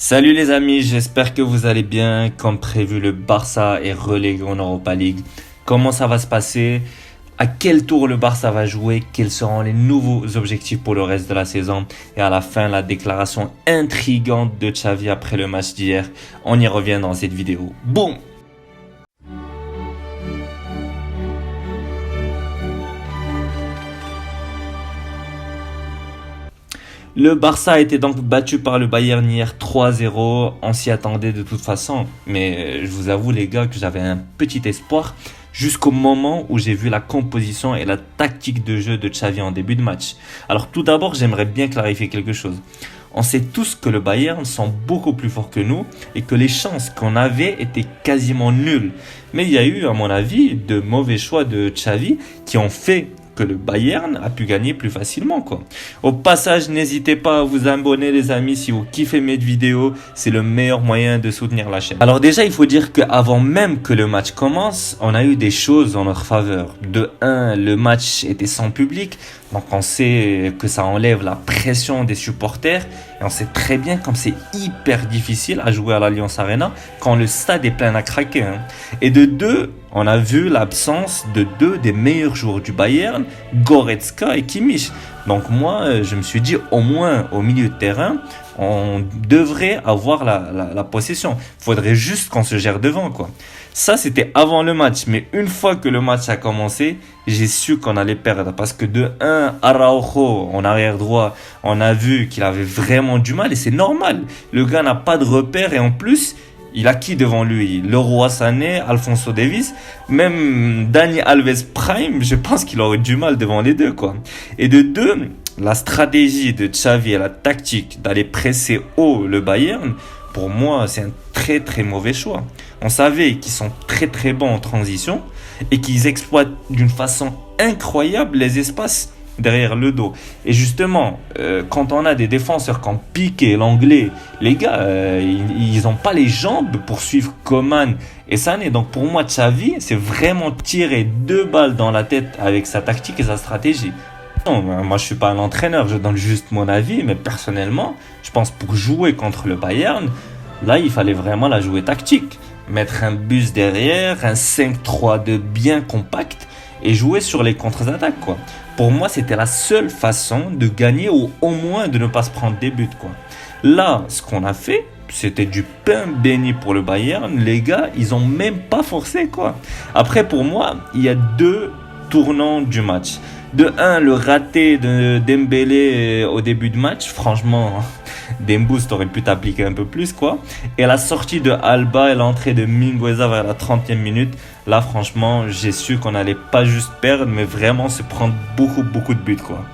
Salut les amis, j'espère que vous allez bien. Comme prévu, le Barça est relégué en Europa League. Comment ça va se passer? À quel tour le Barça va jouer? Quels seront les nouveaux objectifs pour le reste de la saison? Et à la fin, la déclaration intrigante de Xavi après le match d'hier. On y revient dans cette vidéo. Boum! Le Barça a été donc battu par le Bayern hier 3-0. On s'y attendait de toute façon. Mais je vous avoue les gars que j'avais un petit espoir jusqu'au moment où j'ai vu la composition et la tactique de jeu de Xavi en début de match. Alors tout d'abord, j'aimerais bien clarifier quelque chose. On sait tous que le Bayern sont beaucoup plus forts que nous et que les chances qu'on avait étaient quasiment nulles. Mais il y a eu, à mon avis, de mauvais choix de Xavi qui ont fait que le Bayern a pu gagner plus facilement, quoi. Au passage, n'hésitez pas à vous abonner les amis si vous kiffez mes vidéos, c'est le meilleur moyen de soutenir la chaîne. Alors déjà, il faut dire qu'avant même que le match commence, on a eu des choses en notre faveur. De 1, le match était sans public, donc on sait que ça enlève la pression des supporters et on sait très bien comme c'est hyper difficile à jouer à l'Allianz Arena quand le stade est plein à craquer, hein. Et de 2, on a vu l'absence de 2 des meilleurs joueurs du Bayern, Goretzka et Kimmich. Donc moi, je me suis dit, au moins au milieu de terrain, on devrait avoir la possession. Il faudrait juste qu'on se gère devant, quoi. Ça, c'était avant le match. Mais une fois que le match a commencé, j'ai su qu'on allait perdre. Parce que de 1, Araujo, en arrière droit, on a vu qu'il avait vraiment du mal. Et c'est normal. Le gars n'a pas de repère. Et en plus, il a qui devant lui? Leroy Sané, Alphonso Davies, même Dani Alves Prime, je pense qu'il aurait du mal devant les deux, quoi. Et de 2, la stratégie de Xavi et la tactique d'aller presser haut le Bayern, pour moi, c'est un très très mauvais choix. On savait qu'ils sont très très bons en transition et qu'ils exploitent d'une façon incroyable les espaces derrière le dos. Et justement, quand on a des défenseurs comme Piqué, l'anglais, les gars, ils n'ont pas les jambes pour suivre Coman et Sané. Donc pour moi, Xavi, c'est vraiment tirer 2 balles dans la tête avec sa tactique et sa stratégie. Non, moi, je suis pas un entraîneur, je donne juste mon avis, mais personnellement, je pense pour jouer contre le Bayern, là, il fallait vraiment la jouer tactique. Mettre un bus derrière, un 5-3-2 bien compact et jouer sur les contre-attaques, quoi. Pour moi, c'était la seule façon de gagner ou au moins de ne pas se prendre des buts, quoi. Là, ce qu'on a fait, c'était du pain béni pour le Bayern. Les gars, ils ont même pas forcé, quoi. Après, pour moi, il y a 2 tournants du match. De 1, le raté de Dembélé au début de match. Franchement, Dembous, t'aurais pu t'appliquer un peu plus, quoi. Et la sortie de Alba et l'entrée de Mingueza vers la 30e minute. Là, franchement, j'ai su qu'on allait pas juste perdre, mais vraiment se prendre beaucoup de buts, quoi.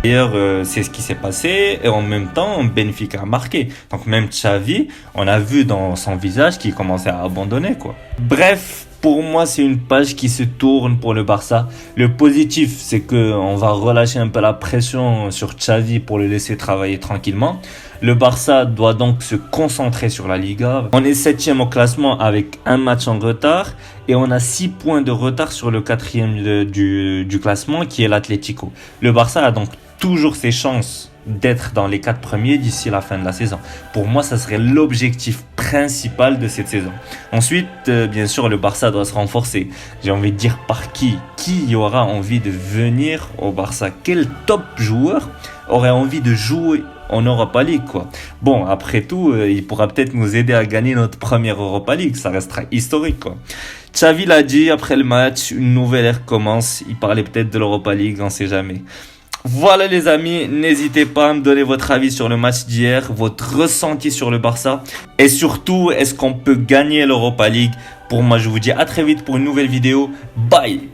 D'ailleurs, c'est ce qui s'est passé et en même temps, Benfica a marqué. Donc même Xavi, on a vu dans son visage qu'il commençait à abandonner, quoi. Bref, pour moi, c'est une page qui se tourne pour le Barça. Le positif, c'est qu'on va relâcher un peu la pression sur Xavi pour le laisser travailler tranquillement. Le Barça doit donc se concentrer sur la Liga. On est 7e au classement avec un match en retard et on a 6 points de retard sur le 4e du classement qui est l'Atlético. Le Barça a donc toujours ses chances d'être dans les 4 premiers d'ici la fin de la saison. Pour moi, ça serait l'objectif principal de cette saison. Ensuite, bien sûr, le Barça doit se renforcer. J'ai envie de dire par qui? Qui y aura envie de venir au Barça? Quel top joueur aurait envie de jouer en Europa League, quoi? Bon, après tout, il pourra peut-être nous aider à gagner notre première Europa League. Ça restera historique, quoi. Xavi l'a dit après le match, une nouvelle ère commence. Il parlait peut-être de l'Europa League, on ne sait jamais. Voilà les amis, n'hésitez pas à me donner votre avis sur le match d'hier, votre ressenti sur le Barça et surtout, est-ce qu'on peut gagner l'Europa League? Pour moi, je vous dis à très vite pour une nouvelle vidéo. Bye!